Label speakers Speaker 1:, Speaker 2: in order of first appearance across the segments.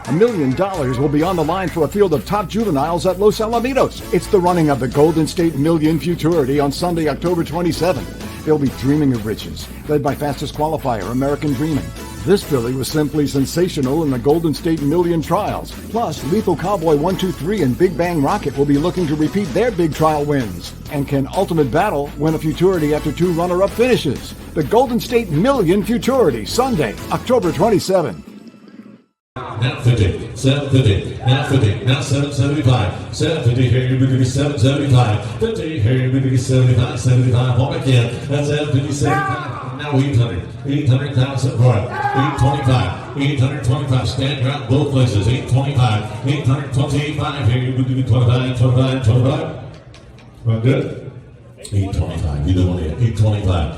Speaker 1: $1 million will be on the line for a field of top juveniles at Los Alamitos. It's the running of the Golden State Million Futurity on Sunday, October 27th. They'll be dreaming of riches, led by fastest qualifier, American Dreaming. This filly was simply sensational in the Golden State Million trials. Plus, Lethal Cowboy 123 and Big Bang Rocket will be looking to repeat their big trial wins. And can Ultimate Battle win a Futurity after 2 runner-up finishes? The Golden State Million Futurity, Sunday, October 27th.
Speaker 2: Now 50, 750, now 50, now 775, 750, here you be 775, 50, here you be 75, 75, home again, that's 750, 75, now 800, 800,000 for it, 825, 825, stand ground both places, 825, 825, here you be 25, 25, 25, well good, 825, you don't want it, 825,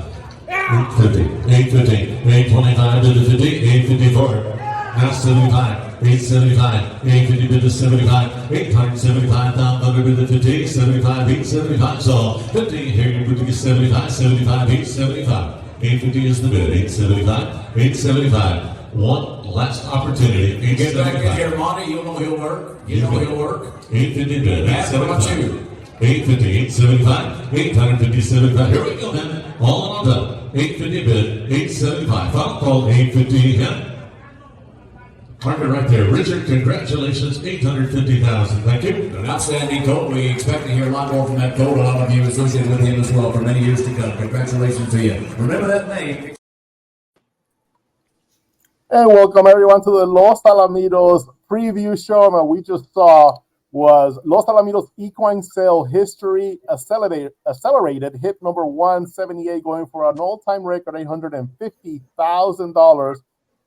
Speaker 2: 850, 850, 825 to the 50, 854, now 75, 875, 850 bid to 75, 875 down under bid to 50, 75, 875, so 50, here you put to 75, 75, 875, 850 is the bid, 875, 875, one last opportunity, 875.
Speaker 3: Get back in here, Monty, you know he'll work, you know he'll work.
Speaker 2: 850 bid, 875,
Speaker 3: 850,
Speaker 2: 875, 850, 75, here we go then, all on top, 850 bid, 875, final call, 850 again. Mark it right there. Richard, congratulations, $850,000. Thank you.
Speaker 3: An outstanding colt. We expect to hear a lot more from that colt. A lot of you associated with him as well for many years to come. Congratulations to you. Remember that name.
Speaker 4: And welcome everyone to the Los Alamitos preview show. And we just saw was Los Alamitos Equine Sale history accelerated hit number 178, going for an all-time record $850,000.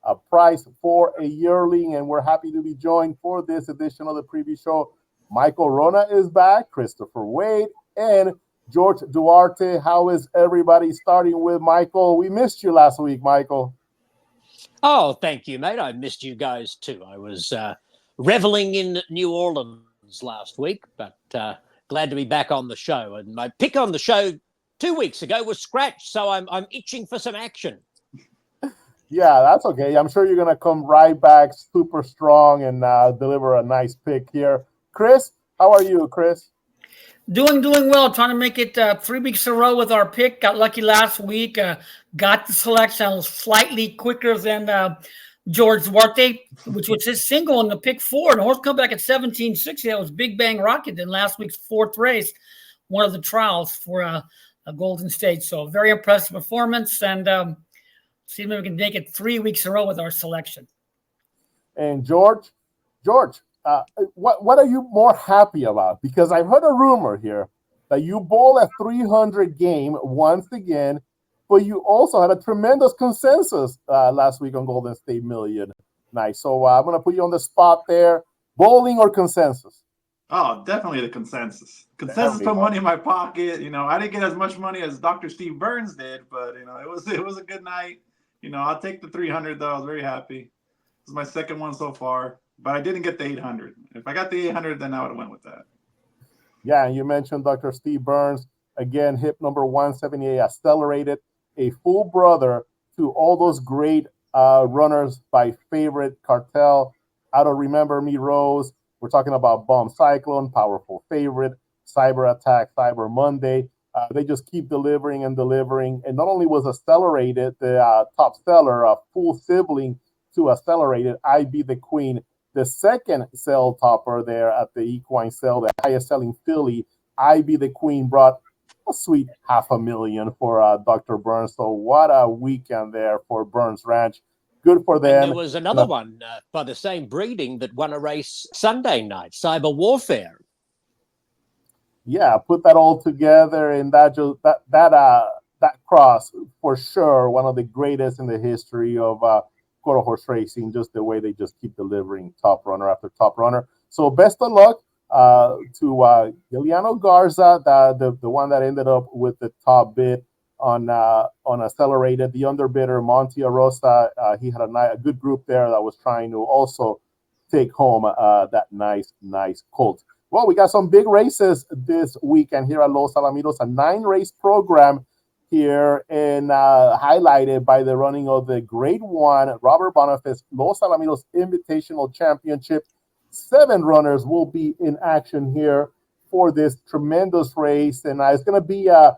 Speaker 4: A price for a yearling, and we're happy to be joined for this edition of the preview show. Michael Wrona is back, Christopher Wade, and George Duarte. How is everybody? Starting with Michael. We missed you last week, Michael.
Speaker 5: Oh, thank you, mate. I missed you guys too. I was reveling in New Orleans last week, but glad to be back on the show. And my pick on the show 2 weeks ago was Scratch, so I'm itching for some action.
Speaker 4: Yeah, that's okay. I'm sure you're going to come right back super strong and deliver a nice pick here. Chris, how are you, Chris?
Speaker 6: Doing well. Trying to make it 3 weeks in a row with our pick. Got lucky last week. Got the selection slightly quicker than George Duarte, which was his single in the pick 4. And horse come back at 17.60. That was Big Bang Rocket in last week's 4th race, one of the trials for a Golden State. So very impressive performance, and see if we can make it 3 weeks in a row with our selection.
Speaker 4: And George, what are you more happy about? Because I've heard a rumor here that you bowled a 300 game once again, but you also had a tremendous consensus last week on Golden State Million. Nice. So I'm going to put you on the spot there. Bowling or consensus?
Speaker 7: Oh, definitely the consensus. Consensus put money in my pocket. You know, I didn't get as much money as Dr. Steve Burns did, but you know, it was a good night. You know, I'll take the 300 though. I was very happy. This is my second one so far, but I didn't get the 800. If I got the 800, then I would have went with that.
Speaker 4: Yeah, and you mentioned Dr. Steve Burns. Again, hip number 178 accelerated, a full brother to all those great runners by favorite Cartel. I don't remember me, Rose. We're talking about Bomb Cyclone, Powerful Favorite, Cyber Attack, Cyber Monday. They just keep delivering and delivering. And not only was Accelerated the top seller, a full sibling to Accelerated, I Be the Queen, the second sale topper there at the Equine Sale, the highest selling filly, I Be the Queen, brought a sweet $500,000 for Dr. Burns. So what a weekend there for Burns Ranch. Good for them.
Speaker 5: And there was another one by the same breeding that won a race Sunday night, Cyber Warfare.
Speaker 4: Yeah, put that all together, and that cross for sure, one of the greatest in the history of quarter horse racing. Just the way they just keep delivering top runner after top runner. So best of luck to Giuliano Garza, the one that ended up with the top bid on Accelerated. The underbidder Monte Rosa, he had a good group there that was trying to also take home that nice colt. Well, we got some big races this weekend here at Los Alamitos, a 9-race program. here, and highlighted by the running of the Grade 1 Robert Boniface Los Alamitos Invitational Championship. 7 runners will be in action here for this tremendous race, and it's going to be a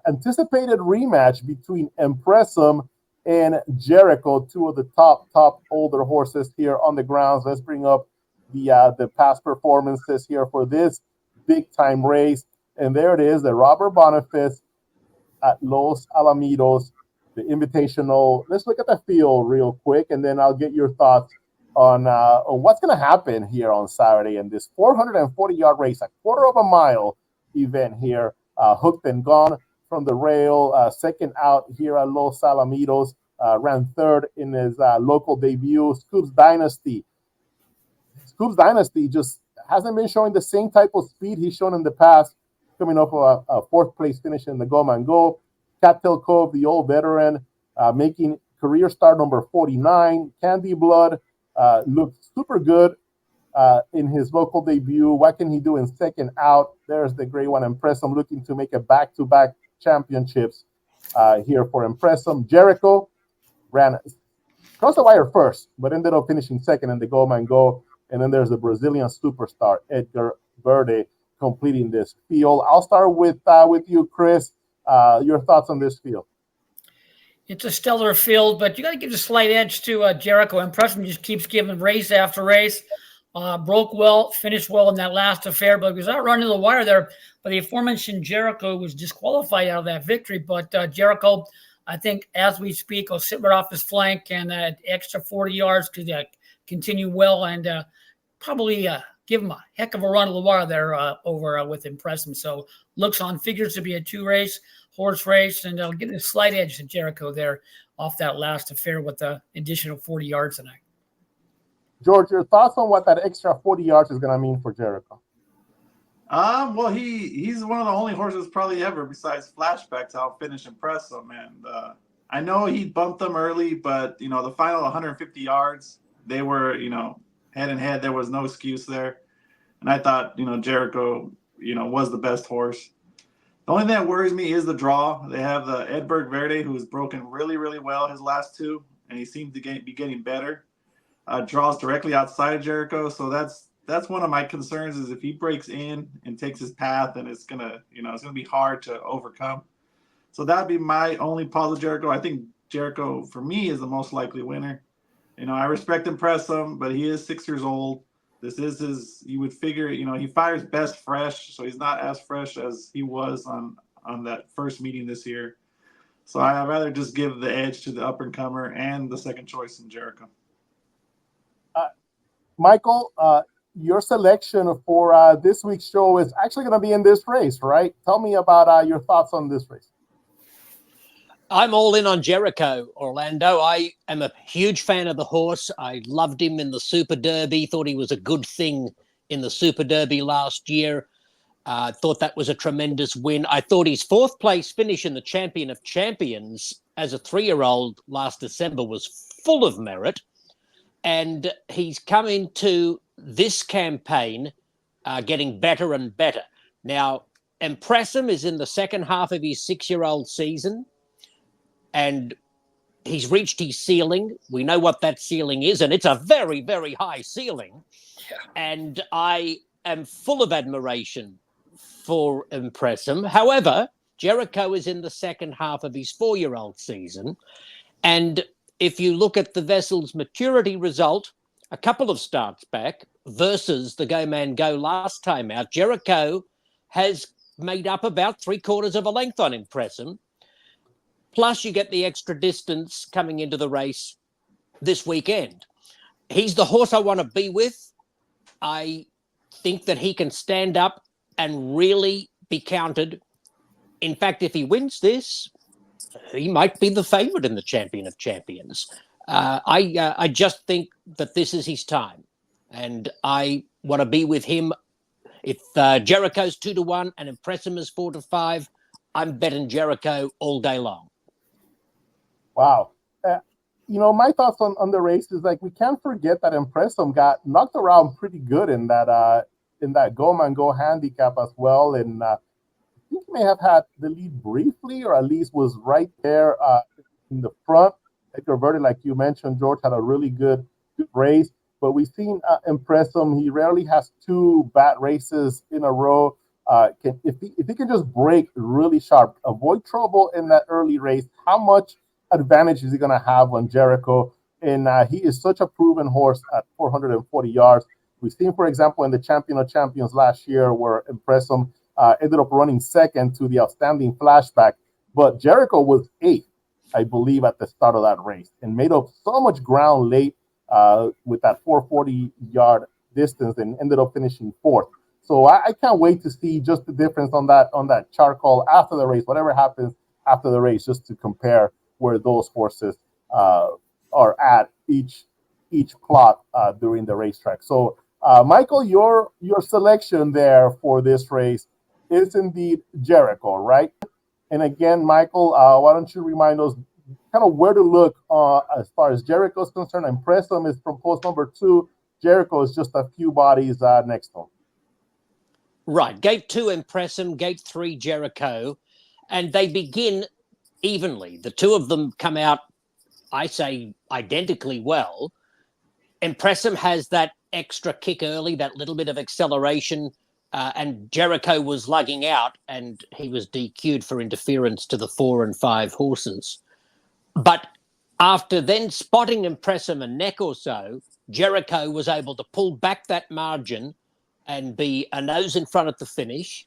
Speaker 4: anticipated rematch between Empressum and Jeriko, 2 of the top older horses here on the grounds. Let's bring up the past performances here for this big time race, and there it is, the Robert Boniface at Los Alamitos, the Invitational. Let's look at the field real quick, and then I'll get your thoughts on what's going to happen here on Saturday in this 440-yard race, a quarter of a mile event here. Hooked and Gone from the rail, second out here at Los Alamitos, ran third in his local debut. Scoop's Dynasty just hasn't been showing the same type of speed he's shown in the past, coming off a 4th place finish in the Go Man Go. Cattail Cove, the old veteran, making career start number 49. Candy Blood looked super good in his local debut. What can he do in second out? There's the Grade 1 Empressum, looking to make a back-to-back championships here for Empressum. Jeriko ran across the wire first, but ended up finishing second in the Go Man Go. And then there's the Brazilian superstar, Edgar Verde, completing this field. I'll start with you, Chris. Your thoughts on this field?
Speaker 6: It's a stellar field, but you got to give a slight edge to Jeriko. Empressum just keeps giving race after race. Broke well, finished well in that last affair, but he was out running the wire there. But the aforementioned Jeriko was disqualified out of that victory. But Jeriko, I think, as we speak, will sit right off his flank, and extra 40 yards to continue well, and probably give him a heck of a run of the wire there over with Empressum. So looks on figures to be a 2-race horse race, and I'll give it a slight edge to Jeriko there off that last affair with the additional 40 yards tonight.
Speaker 4: George, your thoughts on what that extra 40 yards is going to mean for Jeriko?
Speaker 7: Well, he's one of the only horses probably ever, besides Flashback, to outfinish Empressum. And I know he bumped them early, but the final 150 yards, they were head and head. There was no excuse there, and I thought Jeriko was the best horse. The only thing that worries me is the draw. They have the Edberg Verde, who's broken really, really well his last 2, and he seems to be getting better. Draws directly outside of Jeriko, so that's one of my concerns, is if he breaks in and takes his path, and it's gonna be hard to overcome. So that'd be my only positive Jeriko. I think Jeriko, for me, is the most likely winner. I respect Empressum, but he is 6 years old. This is his, you would figure, he fires best fresh, so he's not as fresh as he was on that first meeting this year. So I'd rather just give the edge to the up-and-comer and the second choice in Jeriko.
Speaker 4: Michael, your selection for this week's show is actually going to be in this race, right? Tell me about your thoughts on this race.
Speaker 5: I'm all in on Jeriko, Orlando. I am a huge fan of the horse. I loved him in the Super Derby, thought he was a good thing in the Super Derby last year. Thought that was a tremendous win. I thought his 4th place finish in the Champion of Champions as a 3-year-old last December was full of merit. And he's come into this campaign getting better and better. Now, Empressum is in the second half of his 6-year-old season, and he's reached his ceiling. We know what that ceiling is, and it's a very, very high ceiling. Yeah. And I am full of admiration for Empressum. However, Jeriko is in the second half of his 4-year-old season, and if you look at the vessel's maturity result, a couple of starts back versus the Go Man Go last time out, Jeriko has made up about 3/4 of a length on Empressum. Plus, you get the extra distance coming into the race this weekend. He's the horse I want to be with. I think that he can stand up and really be counted. In fact, if he wins this, he might be the favorite in the Champion of Champions. I just think that this is his time, and I want to be with him. If Jeriko's 2-1 and Empressum is 4-5, I'm betting Jeriko all day long.
Speaker 4: Wow. My thoughts on the race is, like, we can't forget that Empressum got knocked around pretty good in that Go Man Go handicap as well, and think he may have had the lead briefly, or at least was right there in the front. Edgar Verde, like you mentioned, George, had a really good race. But we've seen Empressum. He rarely has two bad races in a row. If he can just break really sharp, avoid trouble in that early race, how much advantage is he going to have on Jeriko? And he is such a proven horse at 440 yards. We've seen, for example, in the Champion of Champions last year, where Empressum ended up running second to the outstanding flashback. But Jeriko was eighth, I believe, at the start of that race, and made up so much ground late with that 440-yard distance, and ended up finishing fourth. So I can't wait to see just the difference on that charcoal after the race, whatever happens after the race, just to compare where those horses are at each plot during the racetrack. So Michael, your selection there for this race is indeed Jeriko, right? And again, Michael, why don't you remind us kind of where to look as far as Jeriko is concerned? Empressum is from post number 2. Jeriko is just a few bodies next to him.
Speaker 5: Right. Gate 2, Empressum. Gate 3, Jeriko. And they begin evenly. The two of them come out, I say, identically well. Empressum has that extra kick early, that little bit of acceleration, and Jeriko was lugging out, and he was DQ'd for interference to the 4 and 5 horses. But after then spotting Empressum a neck or so, Jeriko was able to pull back that margin and be a nose in front at the finish.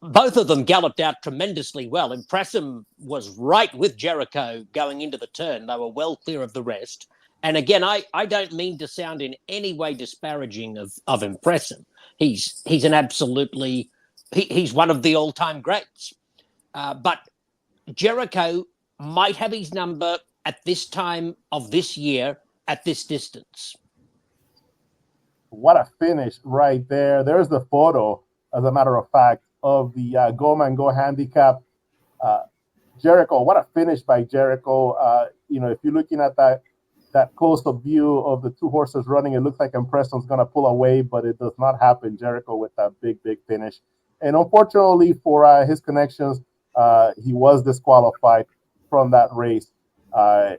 Speaker 5: Both of them galloped out tremendously well. Empressum was right with Jeriko going into the turn. They were well clear of the rest. And again, I don't mean to sound in any way disparaging of Empressum. He's an absolutely, he's one of the all-time greats. But Jeriko might have his number at this time of this year at this distance.
Speaker 4: What a finish right there. There's the photo, as a matter of fact, of the Go Man Go handicap. Jeriko, what a finish by Jeriko. If you're looking at that close-up view of the two horses running, it looks like Empressum's going to pull away, but it does not happen. Jeriko with that big finish. And unfortunately for his connections, he was disqualified from that race.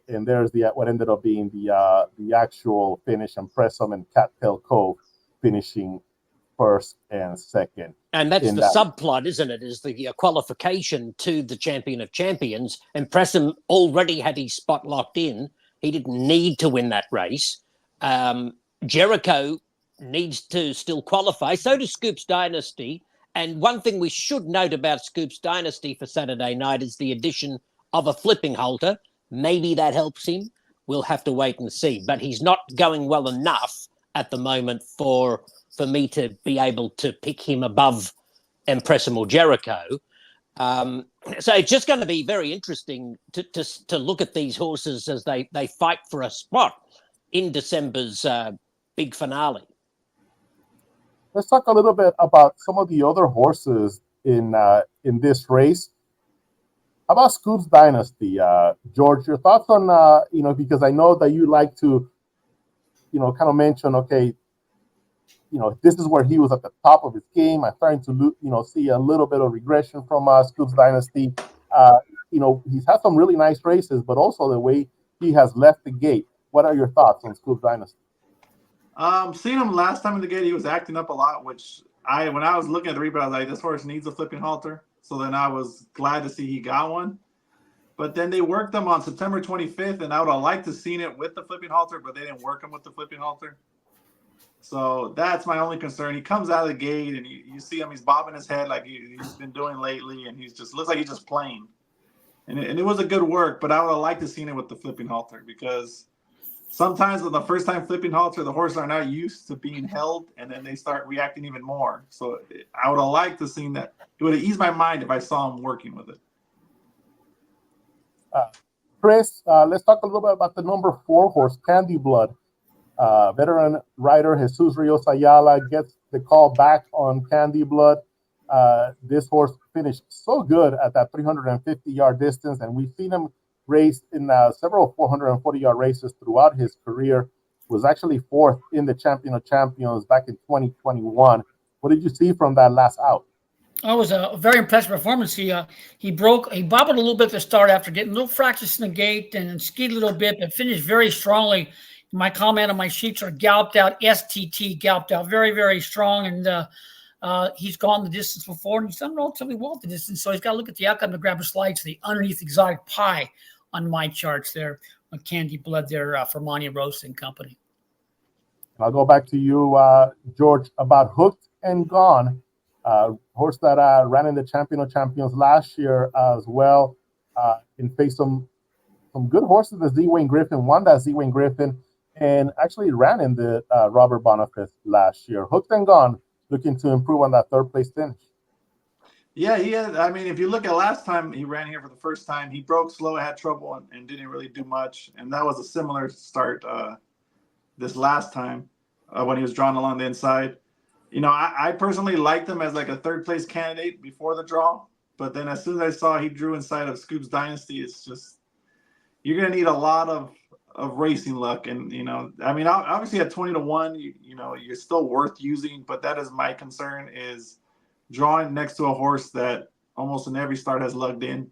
Speaker 4: And there's what ended up being the actual finish. Empressum and Cattail Cove finishing first and second.
Speaker 5: And that's the subplot, isn't it? Is the qualification to the Champion of Champions. Empressum already had his spot locked in. He didn't need to win that race. Jeriko needs to still qualify. So does Scoop's Dynasty. And one thing we should note about Scoop's Dynasty for Saturday night is the addition of a flipping halter. Maybe that helps him. We'll have to wait and see. But he's not going well enough at the moment for me to be able to pick him above Empressum or Jeriko. So it's just going to be very interesting to look at these horses as they fight for a spot in December's big finale.
Speaker 4: Let's talk a little bit about some of the other horses in this race. How about Scoop's Dynasty? George, your thoughts on, because I know that you like to, kind of mention, okay, this is where he was at the top of his game. I'm starting to, see a little bit of regression from Scoop's Dynasty. He's had some really nice races, but also the way he has left the gate. What are your thoughts on Scoop's Dynasty?
Speaker 7: Seeing him last time in the gate, he was acting up a lot, which when I was looking at the replay, I was like, this horse needs a flipping halter. So then I was glad to see he got one. But then they worked him on September 25th, and I would have liked to seen it with the flipping halter, but they didn't work him with the flipping halter. So that's my only concern. He comes out of the gate, and you see him, he's bobbing his head like he's been doing lately, and looks like he's just playing. And it was a good work, but I would have liked to seen it with the flipping halter, because sometimes with the first time flipping halter, the horses are not used to being held, and then they start reacting even more. So I would have liked to seen that. It would have eased my mind if I saw him working with it.
Speaker 4: Chris, let's talk a little bit about the number 4 horse, Candy Blood. Veteran rider Jesus Rios Ayala gets the call back on Candy Blood. This horse finished so good at that 350-yard distance, and we've seen him race in several 440-yard races throughout his career. Was actually 4th in the Champion of Champions back in 2021. What did you see from that last out?
Speaker 6: I was a very impressive performance. He bobbled a little bit at the start after getting a little fractious in the gate and skied a little bit, but finished very strongly. My comment on my sheets are galloped out, STT, galloped out very, very strong. And he's gone the distance before, and he's done relatively well at the distance. So he's got to look at the outcome to grab a slide to the underneath exotic pie on my charts there. On Candy Blood there for Monty Rose and company.
Speaker 4: I'll go back to you, George, about Hooked and Gone. Horse that ran in the Champion of Champions last year as well, and faced some good horses. The Z-Wayne Griffin won that Z-Wayne Griffin, and actually ran in the Robert Boniface last year. Hooked and Gone, looking to improve on that third place finish.
Speaker 7: Yeah, he had. I mean, if you look at last time he ran here for the first time, he broke slow, had trouble, and didn't really do much. And that was a similar start this last time when he was drawn along the inside. You know, I personally liked him as like a third place candidate before the draw, but then as soon as I saw he drew inside of Scoop's Dynasty, it's just you're gonna need a lot of racing luck. And you know, I mean, obviously at 20-1, you know, you're still worth using, but that is my concern is drawing next to a horse that almost in every start has lugged in.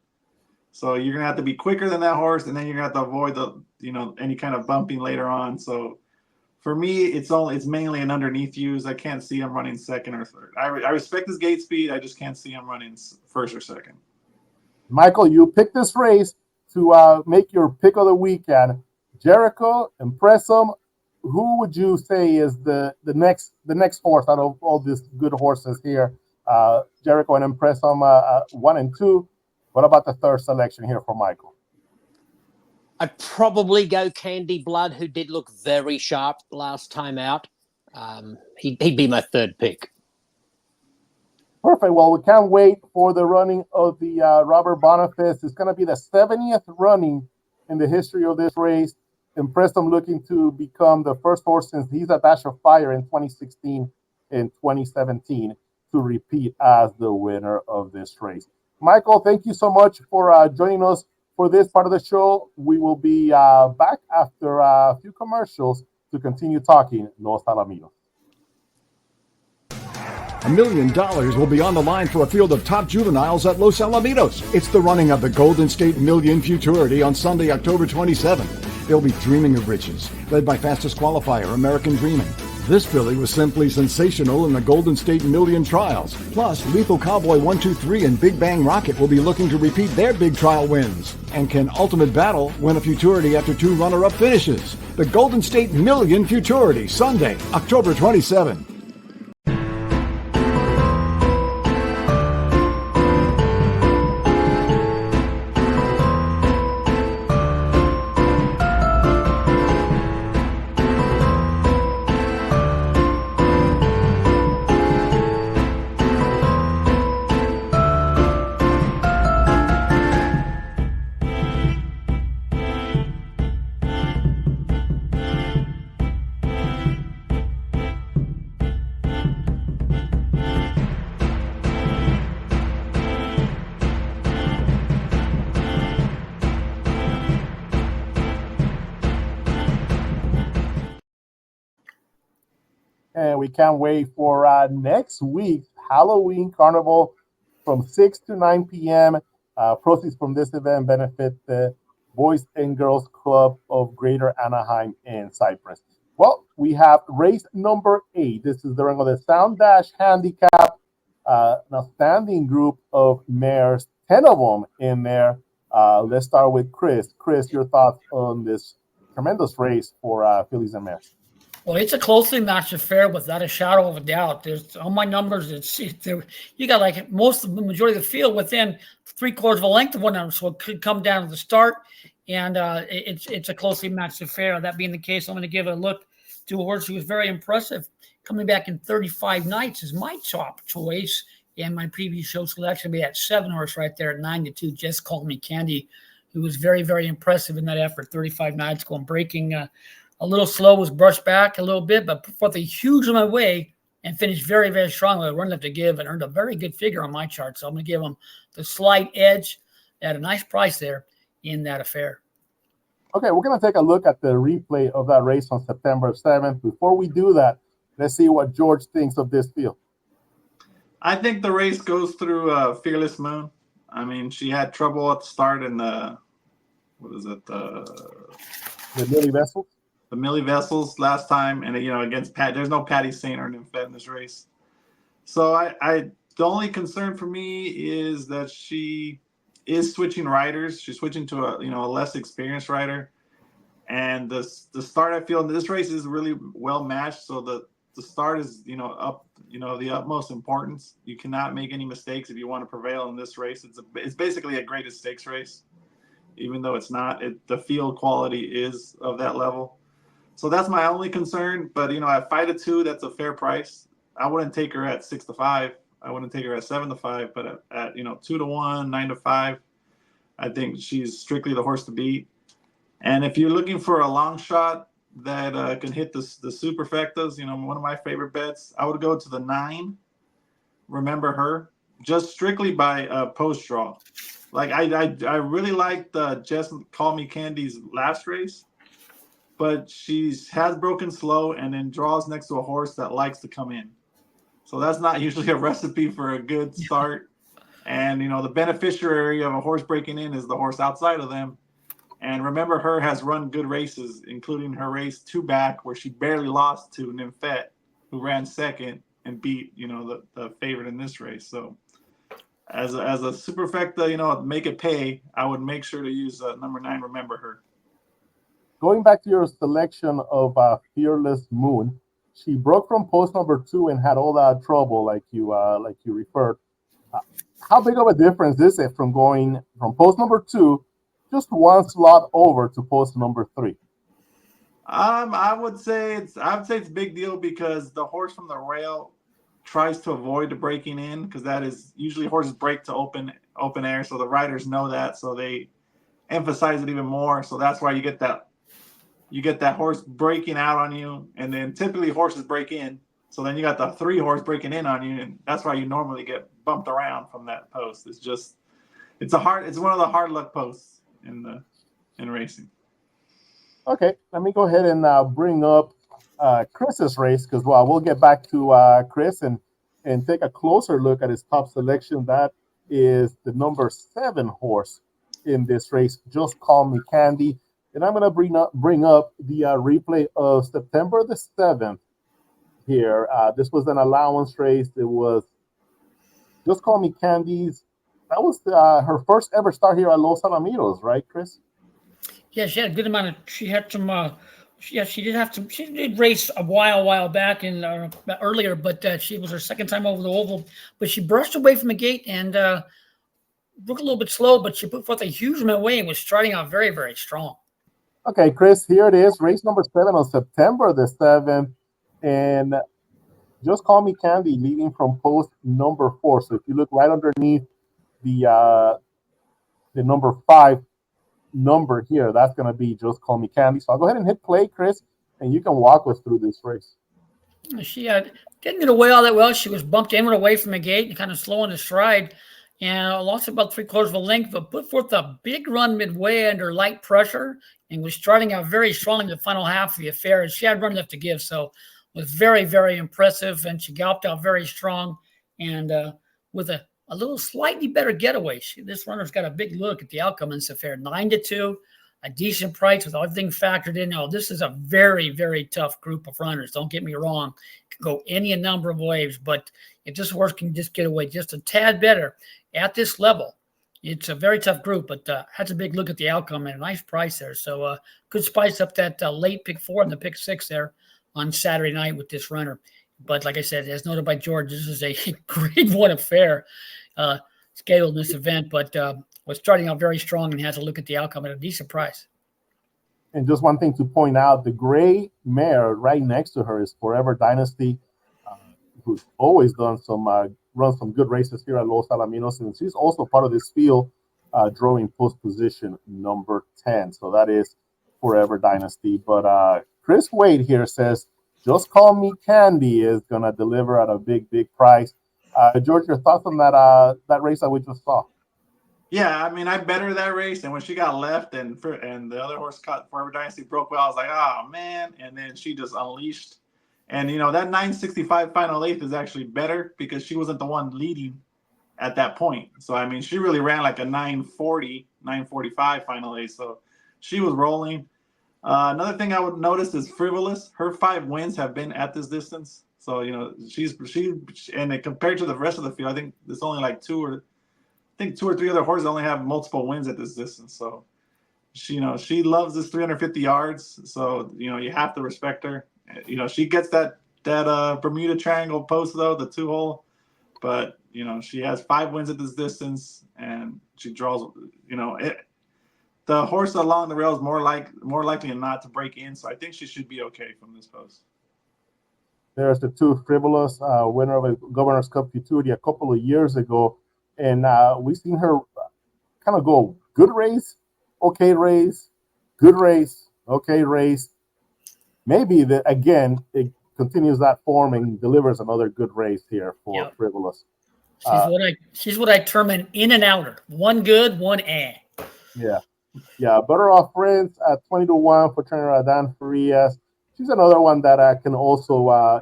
Speaker 7: So you're gonna have to be quicker than that horse, and then you're gonna have to avoid the any kind of bumping later on. So for me, it's mainly an underneath use. I can't see him running second or third. I respect his gate speed. I just can't see him running first or second. Michael, you picked this race to make your pick of the weekend. Jeriko, Empressum. Who would you say is the next horse out of all these good horses here? Jeriko and Empressum 1 and 2. What about the third selection here for Michael?
Speaker 5: I'd probably go Candy Blood, who did look very sharp last time out. He'd be my third pick.
Speaker 4: Perfect. Well, we can't wait for the running of the Robert Boniface. It's going to be the 70th running in the history of this race. Empressum looking to become the first horse since he's a Dash of Fire in 2016 and 2017 to repeat as the winner of this race. Michael, thank you so much for joining us for this part of the show. We will be back after a few commercials to continue talking Los Alamitos.
Speaker 1: $1 million will be on the line for a field of top juveniles at Los Alamitos. It's the running of the Golden State Million Futurity on Sunday, October 27th. They'll be dreaming of riches, led by fastest qualifier, American Dreaming. This filly was simply sensational in the Golden State Million trials. Plus, Lethal Cowboy 123 and Big Bang Rocket will be looking to repeat their big trial wins. And can Ultimate Battle win a Futurity after 2 runner-up finishes? The Golden State Million Futurity, Sunday, October 27th.
Speaker 4: And we can't wait for next week's Halloween Carnival from 6 to 9 p.m. Proceeds from this event benefit the Boys and Girls Club of Greater Anaheim and Cypress. Well, we have race number 8. This is the run of the Sound Dash Handicap. An outstanding group of mares, 10 of them in there. Let's start with Chris. Chris, your thoughts on this tremendous race for fillies and mares?
Speaker 6: Well, it's a closely matched affair without a shadow of a doubt. There's on my numbers. You got like the majority of the field within 3/4 of a length of one another, so it could come down to the start. And it's a closely matched affair. That being the case, I'm going to give a look to a horse who was very impressive, coming back in 35 nights is my top choice. And my previous show selection be at 7 horse right there at 9-2. Just Call Me Candy, who was very, very impressive in that effort. 35 nights going breaking. A little slow, was brushed back a little bit, but put a huge on my way and finished very, very strong with a run left to give and earned a very good figure on my chart. So I'm going to give him the slight edge at a nice price there in that affair.
Speaker 4: Okay, we're going to take a look at the replay of that race on September 7th. Before we do that, let's see what George thinks of this field.
Speaker 7: I think the race goes through Fearless Moon. I mean, she had trouble at the start in the
Speaker 4: Millie Vessels.
Speaker 7: The Millie Vessels last time, and against Pat. There's no Patty Saint or Nymphette in this race. So I the only concern for me is that she is switching riders. She's switching to a less experienced rider, and the start, I feel this race is really well matched. So the start is up the utmost importance. You cannot make any mistakes if you want to prevail in this race. It's basically a greatest stakes race, even though it's not. The field quality is of that level. So that's my only concern. But at 5-2, that's a fair price. I wouldn't take her at 6-5. I wouldn't take her at 7-5. But at 2-1, 9-5, I think she's strictly the horse to beat. And if you're looking for a long shot that can hit the superfectas, one of my favorite bets, I would go to the 9. Remember Her, just strictly by post draw. Like I really liked Just Call Me Candy's last race, but she has broken slow and then draws next to a horse that likes to come in. So that's not usually a recipe for a good start. And the beneficiary of a horse breaking in is the horse outside of them. And Remember Her has run good races, including her race 2 back, where she barely lost to Nymphette, who ran second and beat the favorite in this race. So as a superfecta, make it pay, I would make sure to use number 9, Remember Her.
Speaker 4: Going back to your selection of Fearless Moon, she broke from post number 2 and had all that trouble, like you referred. How big of a difference is it from going from post number 2 just one slot over to post number 3?
Speaker 7: I would say it's a big deal because the horse from the rail tries to avoid the breaking in, because that is usually horses break to open air, so the riders know that, so they emphasize it even more. So that's why you get that horse breaking out on you, and then typically horses break in. So then you got the 3 horse breaking in on you, and that's why you normally get bumped around from that post. It's one of the hard luck posts in racing.
Speaker 4: Okay, let me go ahead and bring up Chris's race, because we'll get back to Chris and take a closer look at his top selection. That is the number 7 horse in this race, Just Call Me Candy. And I'm going to bring up the replay of September the 7th here. This was an allowance race. It was Just Call Me Candy's. That was her first ever start here at Los Alamitos, right, Chris?
Speaker 6: Yeah, she had a good amount of. She had some. She did have some. She did race a while back in earlier, but she was her second time over the oval. But she brushed away from the gate and broke a little bit slow, but she put forth a huge amount of weight and was starting out very, very strong.
Speaker 4: Okay, Chris, here it is, race number 7 on September the 7th, and Just Call Me Candy leading from post number 4. So if you look right underneath the number 5 number here, that's going to be Just Call Me Candy. So I'll go ahead and hit play, Chris, and you can walk us through this race.
Speaker 6: She didn't get away all that well. She was bumped inward away from the gate and kind of slow in the stride, and lost about 3/4 of a length, but put forth a big run midway under light pressure and was starting out very strong in the final half of the affair. And she had run enough to give, so it was very, very impressive. And she galloped out very strong and with a little slightly better getaway. This runner's got a big look at the outcome in this affair. 9-2, a decent price with everything factored in. Now, this is a very, very tough group of runners. Don't get me wrong. It can go any number of ways, but if this horse can just get away just a tad better at this level, it's a very tough group, but has a big look at the outcome and a nice price there. So could spice up that late pick 4 and the pick 6 there on Saturday night with this runner. But like I said, as noted by George, this is a grade 1 affair scheduled in this event, but was starting out very strong and has a look at the outcome at a decent price.
Speaker 4: And just one thing to point out, the gray mare right next to her is Forever Dynasty, who's always done run some good races here at Los Alamitos, and she's also part of this field, drawing post position number 10. So that is Forever Dynasty. But Chris Wade here says, Just Call Me Candy is going to deliver at a big, big price. George, your thoughts on that race that we just saw?
Speaker 7: Yeah, I mean, I bet her that race, and when she got left and the other horse caught Forever Dynasty broke well, I was like, oh, man. And then she just unleashed And, you know, that 965 final eighth is actually better because she wasn't the one leading at that point. So, I mean, she really ran like a 940, 945 final eighth. So she was rolling. Another thing I would notice is Frivolous. Her 5 wins have been at this distance. So, you know, and compared to the rest of the field, I think there's only like 2 or 3 other horses only have multiple wins at this distance. So, she loves this 350 yards. So, you know, you have to respect her. You know, she gets that Bermuda Triangle post though, the 2-hole, but you know, she has 5 wins at this distance, and she draws. You know, the horse along the rail is more likely than not to break in. So I think she should be okay from this post.
Speaker 4: There's the 2 Frivolous, winner of a Governor's Cup Futurity a couple of years ago, and we've seen her kind of go good race, okay race, good race, okay race. Maybe again it continues that form and delivers another good race here for Frivolous.
Speaker 6: She's what I term an in and outer. One good, one eh.
Speaker 4: Yeah. Better Off Friends at 20-1 for trainer Adan Farias. She's another one that can also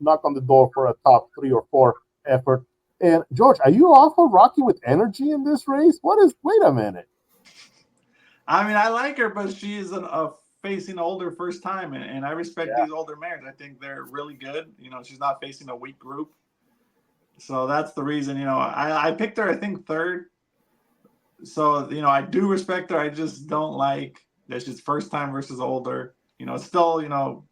Speaker 4: knock on the door for a top 3 or 4 effort. And George, are you awful rocky with energy in this race? Wait a minute.
Speaker 7: I mean, I like her, but she is a facing older first time, and I respect these older mares. I think they're really good. You know, she's not facing a weak group. So that's the reason, you know, I picked her, I think, 3rd. So, you know, I do respect her. I just don't like that she's first time versus older. You know, it's still, you know,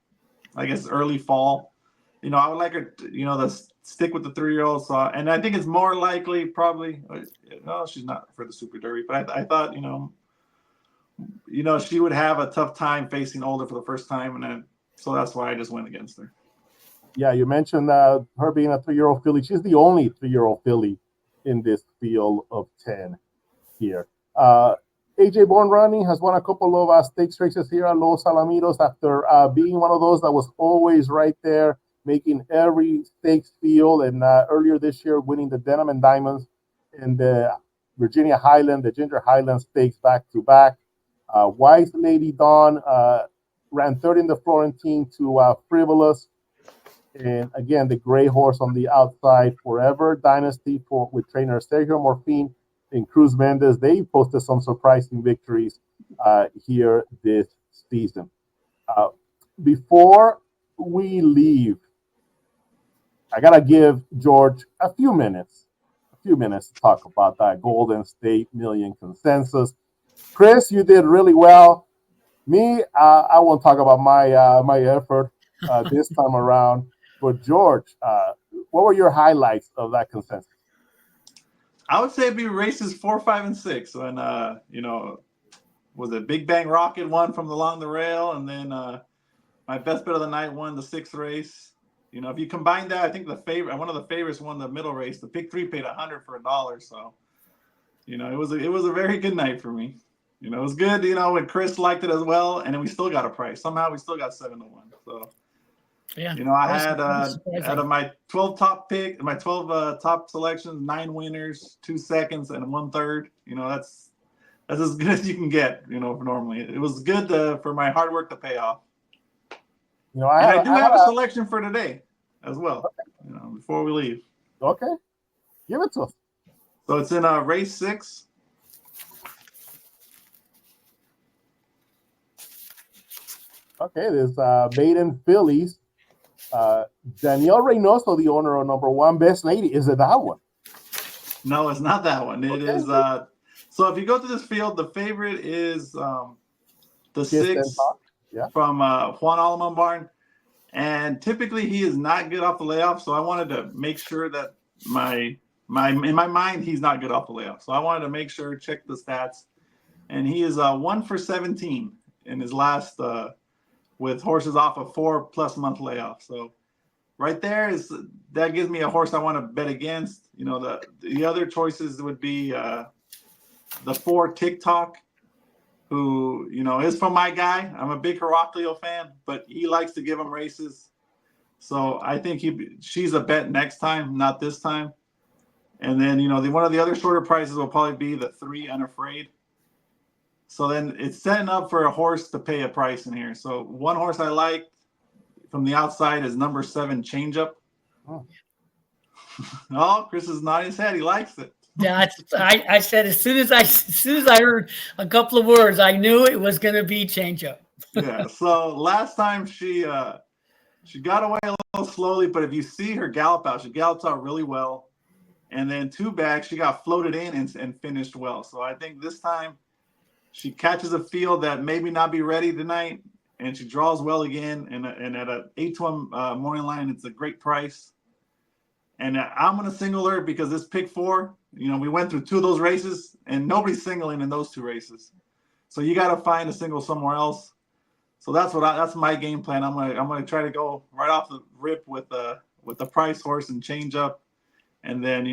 Speaker 7: I guess early fall. You know, I would like her to, you know, to stick with the 3-year-old. So, and I think it's more likely probably, no, she's not for the Super Derby, but I thought, you know, she would have a tough time facing older for the first time, and so that's why I just went against her.
Speaker 4: Yeah, you mentioned her being a 3-year-old filly. She's the only 3-year-old filly in this field of 10 here. AJ Born Running has won a couple of stakes races here at Los Alamitos after being one of those that was always right there, making every stakes field, and earlier this year winning the Denim and Diamonds and the Virginia Highland, the Ginger Highland Stakes back-to-back. Wise Lady Dawn ran 3rd in the Florentine to Frivolous. And again, the gray horse on the outside, Forever Dynasty with trainer Sergio Morfin and Cruz Mendez. They posted some surprising victories here this season. Before we leave, I got to give George a few minutes to talk about that Golden State Million consensus. Chris, you did really well. Me, I won't talk about my effort this time around. But George, what were your highlights of that consensus?
Speaker 7: I would say it'd be races 4, 5, and 6. When you know, was it Big Bang Rocket won from along the rail, and then my best bet of the night won the 6th race. You know, if you combine that, I think one of the favorites won the middle race. The pick 3 paid $100 for $1. So, you know, it was a very good night for me. You know, it was good. You know, when Chris liked it as well, and then we still got a price. Somehow we still got 7-1. So, yeah, you know, I had out of my 12 top selections, 9 winners, 2 seconds, and 1/3. You know, that's as good as you can get. You know, normally it was good for my hard work to pay off. You know, I do have a selection for today as well. Okay. You know, before we leave.
Speaker 4: Okay, give it to us.
Speaker 7: So it's in race 6.
Speaker 4: Okay, there's Maiden fillies. Danielle Reynoso, the owner of number 1, Best Lady. Is it that one?
Speaker 7: No, it's not that one. It is. So if you go to this field, the favorite is the 6 from Juan Aleman Barn. And typically he is not good off the layoff. So I wanted to make sure that in my mind, he's not good off the layoff. So I wanted to make sure, check the stats. And he is 1 for 17 in his last with horses off a 4+ month layoff. So right there that gives me a horse I want to bet against. You know, the other choices would be the 4 TikTok, who, you know, is from my guy. I'm a big Heraclio fan, but he likes to give him races. So I think she's a bet next time, not this time. And then, you know, one of the other shorter prices will probably be the 3 Unafraid. So then it's setting up for a horse to pay a price in here. So one horse I like from the outside is number 7 change up. Oh, Chris is nodding his head. He likes it.
Speaker 6: Yeah, I said as soon as I heard a couple of words, I knew it was going to be change up.
Speaker 7: Yeah. So last time she got away a little slowly, but if you see her gallop out, she gallops out really well. And then 2 back, she got floated in and finished well. So I think this time she catches a field that maybe not be ready tonight, and she draws well again. And at a 8-to-1 morning line, it's a great price. And I'm going to single her because this pick 4, we went through 2 of those races, and nobody's singling in those 2 races. So you got to find a single somewhere else. So that's my game plan. I'm gonna try to go right off the rip with the price horse and change up, and then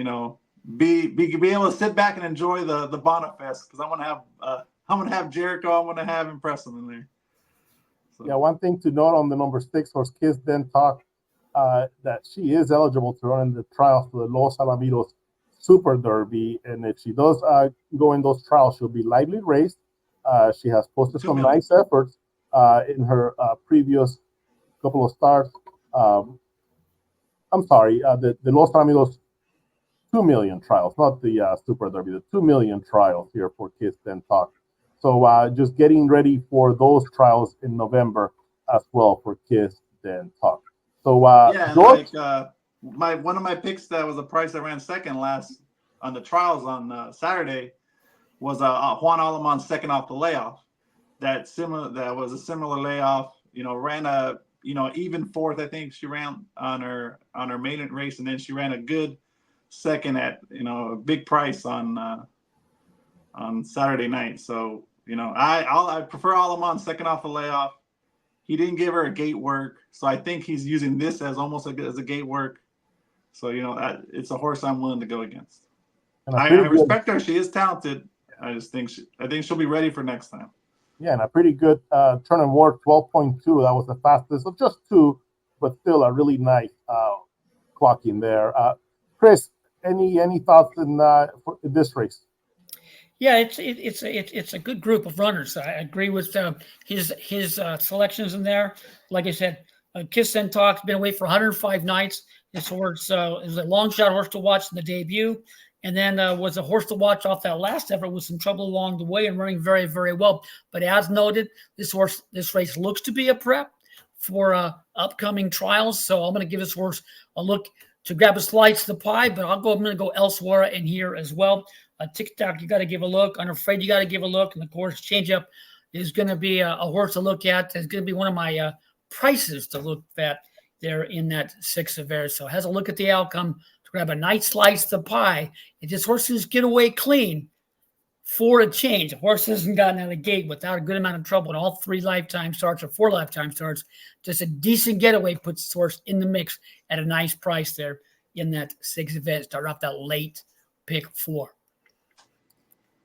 Speaker 7: be able to sit back and enjoy the Boniface, because I'm gonna have Jeriko, I'm gonna have Empressum in there. So.
Speaker 4: Yeah, one thing to note on the number 6 horse, Kiss Then Talk, that she is eligible to run in the trials for the Los Alamitos Super Derby, and if she does go in those trials, she'll be lightly raced. She has posted some nice efforts in her previous couple of starts. I'm sorry, the Los Alamitos 2 million trials, not the Super Derby, the 2 million trials here for Kiss Then Talk. So just getting ready for those trials in November as well for Kiss Then Talk. So
Speaker 7: yeah,
Speaker 4: George?
Speaker 7: one of my picks that was a price that ran second last on the trials on Saturday was Juan Alemán second off the layoff. That was a similar layoff. Ran a even 4th. I think she ran on her maiden race, and then she ran a good second at a big price on Saturday night. So I prefer Alemán second off the layoff. He didn't give her a gate work, so I think he's using this as almost as a gate work. So it's a horse I'm willing to go against. I respect her; she is talented. I think she'll be ready for next time.
Speaker 4: Yeah, and a pretty good turn and work, 12.2. That was the fastest of just 2, but still a really nice clock in there. Chris, any thoughts in for this race?
Speaker 6: Yeah, it's a good group of runners. I agree with his selections in there. Like I said, Kiss Then Talk's been away for 105 nights. This horse is a long shot horse to watch in the debut, and then was a horse to watch off that last effort with some trouble along the way and running very, very well. But as noted, this race looks to be a prep for upcoming trials. So I'm going to give this horse a look to grab a slice of the pie, but I'm going to go elsewhere in here as well. TikTok, you got to give a look. Unafraid, you got to give a look. And of course, Change Up is going to be a horse to look at. It's going to be one of my prices to look at there in that 6 of theirs. So has a look at the outcome to grab a nice slice of the pie. If this horse is get away clean for a change, the horse hasn't gotten out of the gate without a good amount of trouble in all 3 lifetime starts or 4 lifetime starts. Just a decent getaway puts the horse in the mix at a nice price there in that 6 event. Start off that late pick 4.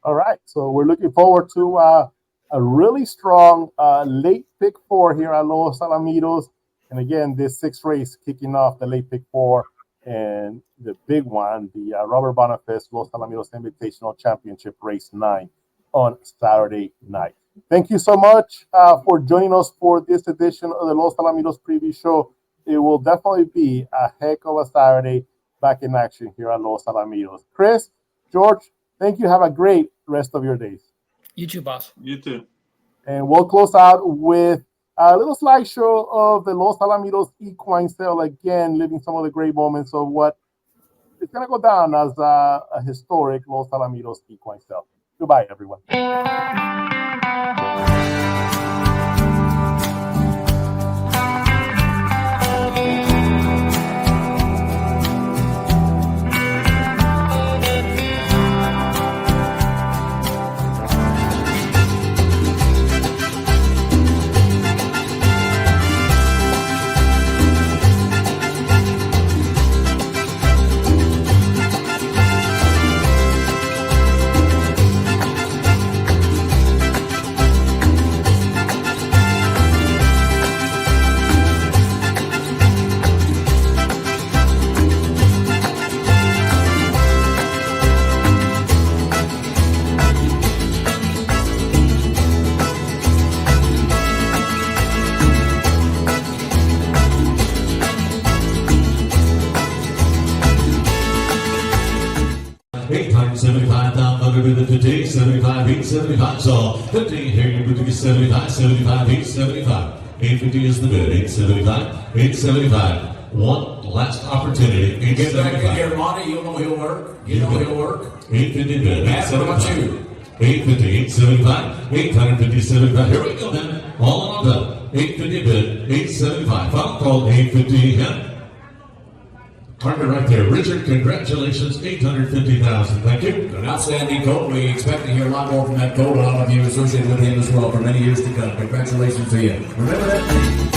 Speaker 4: All right, so we're looking forward to a really strong late pick 4 here at Los Alamitos. And again, this 6th race kicking off the late pick 4 and the big one, the Robert Boniface Los Alamitos Invitational Championship Race 9 on Saturday night. Thank you so much for joining us for this edition of the Los Alamitos Preview Show. It will definitely be a heck of a Saturday back in action here at Los Alamitos. Chris, George, thank you. Have a great rest of your days.
Speaker 6: You too, boss.
Speaker 7: You too.
Speaker 4: And we'll close out with a little slideshow of the Los Alamitos Equine Sale, again, living some of the great moments of what is going to go down as a historic Los Alamitos Equine Sale. Goodbye, everyone.
Speaker 2: 75 down under with the 50, 75, 875 so 50, here you move to 75, 75, 875. 850 is the bid, 875, 875. One last opportunity,
Speaker 3: Get back in
Speaker 2: 875.
Speaker 3: here, Monty. You'll know he'll work. You know he'll work.
Speaker 2: 850 bid,
Speaker 3: Matt, what about
Speaker 2: 875.
Speaker 3: you?
Speaker 2: 850, 875, 850, 75. Here we go then. All on the 850 bid, 875. Final call, 850 hit. Target right there. Richard, congratulations, 850,000. Thank you.
Speaker 3: An outstanding colt. We expect to hear a lot more from that colt, a lot of you associated with him as well for many years to come. Congratulations to you. Remember that.